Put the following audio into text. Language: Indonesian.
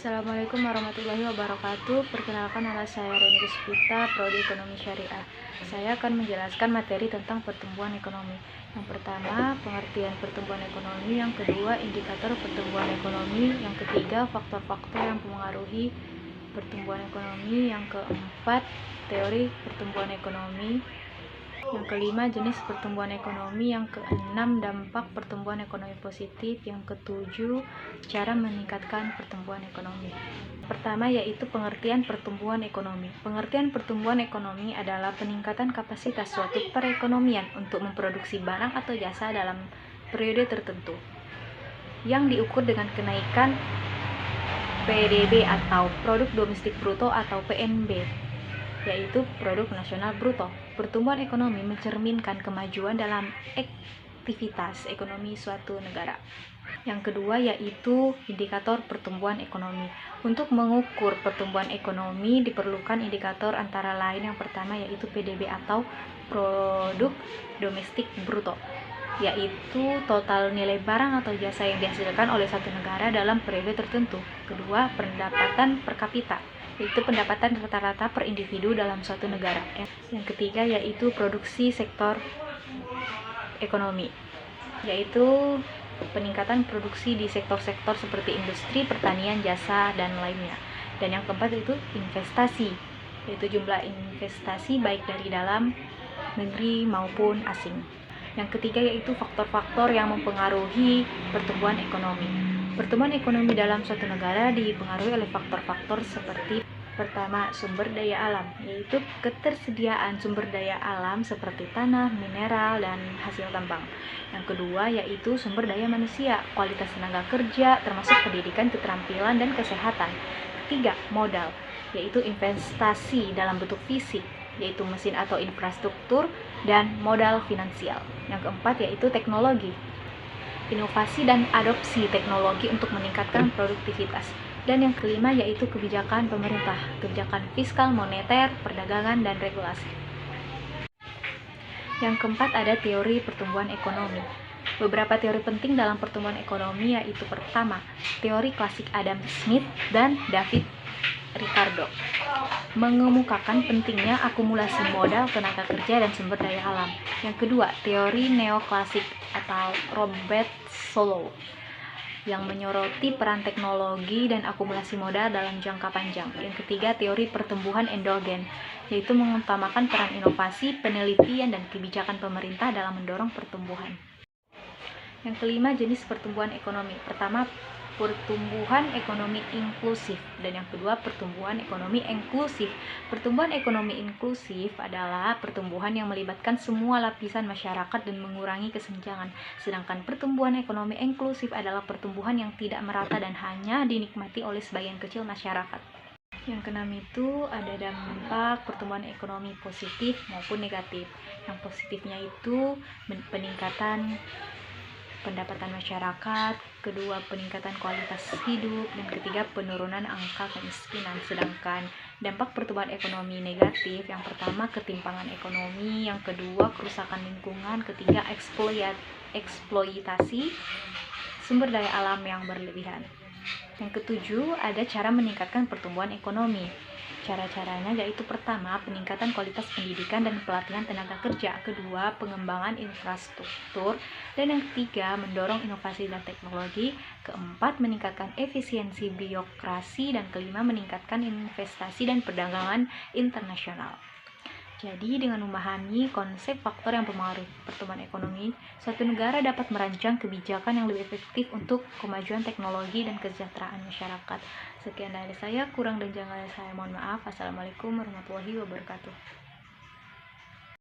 Assalamualaikum warahmatullahi wabarakatuh. Perkenalkan, nama saya Reni Puspita, Prodi Ekonomi Syariah. Saya akan menjelaskan materi tentang pertumbuhan ekonomi. Yang pertama, pengertian pertumbuhan ekonomi. Yang kedua, indikator pertumbuhan ekonomi. Yang ketiga, faktor-faktor yang mempengaruhi pertumbuhan ekonomi. Yang keempat, teori pertumbuhan ekonomi. Yang kelima, jenis pertumbuhan ekonomi. Yang keenam, dampak pertumbuhan ekonomi positif. Yang ketujuh, cara meningkatkan pertumbuhan ekonomi. Pertama, yaitu pengertian pertumbuhan ekonomi. Pengertian pertumbuhan ekonomi adalah peningkatan kapasitas suatu perekonomian untuk memproduksi barang atau jasa dalam periode tertentu, yang diukur dengan kenaikan PDB atau Produk Domestik Bruto atau PNB, yaitu Produk Nasional Bruto. Pertumbuhan ekonomi mencerminkan kemajuan dalam aktivitas ekonomi suatu negara. Yang kedua, yaitu indikator pertumbuhan ekonomi. Untuk mengukur pertumbuhan ekonomi diperlukan indikator antara lain. Yang pertama, yaitu PDB atau Produk Domestik Bruto, yaitu total nilai barang atau jasa yang dihasilkan oleh satu negara dalam periode tertentu. Kedua, pendapatan per kapita, yaitu pendapatan rata-rata per individu dalam suatu negara. Yang ketiga, yaitu produksi sektor ekonomi, yaitu peningkatan produksi di sektor-sektor seperti industri, pertanian, jasa, dan lainnya. Dan yang keempat, yaitu investasi, yaitu jumlah investasi baik dari dalam negeri maupun asing. Yang ketiga, yaitu faktor-faktor yang mempengaruhi pertumbuhan ekonomi. Pertumbuhan ekonomi dalam suatu negara dipengaruhi oleh faktor-faktor seperti: pertama, sumber daya alam, yaitu ketersediaan sumber daya alam seperti tanah, mineral, dan hasil tambang. Yang kedua, yaitu sumber daya manusia, kualitas tenaga kerja, termasuk pendidikan, keterampilan, dan kesehatan. Ketiga, modal, yaitu investasi dalam bentuk fisik, yaitu mesin atau infrastruktur, dan modal finansial. Yang keempat, yaitu teknologi, inovasi dan adopsi teknologi untuk meningkatkan produktivitas. Dan yang kelima, yaitu kebijakan pemerintah, kebijakan fiskal, moneter, perdagangan, dan regulasi. Yang keempat, ada teori pertumbuhan ekonomi. Beberapa teori penting dalam pertumbuhan ekonomi yaitu: pertama, teori klasik Adam Smith dan David Ricardo, mengemukakan pentingnya akumulasi modal, tenaga kerja, dan sumber daya alam. Yang kedua, teori neoklasik atau Robert Solow, yang menyoroti peran teknologi dan akumulasi modal dalam jangka panjang. Yang ketiga, teori pertumbuhan endogen, yaitu mengutamakan peran inovasi, penelitian, dan kebijakan pemerintah dalam mendorong pertumbuhan. Yang kelima, jenis pertumbuhan ekonomi. Pertama, pertumbuhan ekonomi inklusif, dan yang kedua, pertumbuhan ekonomi inklusif. Pertumbuhan ekonomi inklusif adalah pertumbuhan yang melibatkan semua lapisan masyarakat dan mengurangi kesenjangan, sedangkan pertumbuhan ekonomi inklusif adalah pertumbuhan yang tidak merata dan hanya dinikmati oleh sebagian kecil masyarakat. Yang keenam itu ada dampak pertumbuhan ekonomi positif maupun negatif. Yang positifnya itu peningkatan pendapatan masyarakat, kedua, peningkatan kualitas hidup, dan ketiga, penurunan angka kemiskinan. Sedangkan dampak pertumbuhan ekonomi negatif, yang pertama, ketimpangan ekonomi, yang kedua, kerusakan lingkungan, ketiga, eksploitasi sumber daya alam yang berlebihan. Yang ketujuh, ada cara meningkatkan pertumbuhan ekonomi. Cara-caranya yaitu: pertama, peningkatan kualitas pendidikan dan pelatihan tenaga kerja, kedua, pengembangan infrastruktur, dan yang ketiga, mendorong inovasi dan teknologi, keempat, meningkatkan efisiensi birokrasi, dan kelima, meningkatkan investasi dan perdagangan internasional. Jadi, dengan memahami konsep faktor yang mempengaruhi pertumbuhan ekonomi, suatu negara dapat merancang kebijakan yang lebih efektif untuk kemajuan teknologi dan kesejahteraan masyarakat. Sekian dari saya, kurang dan janggal saya mohon maaf. Assalamualaikum warahmatullahi wabarakatuh.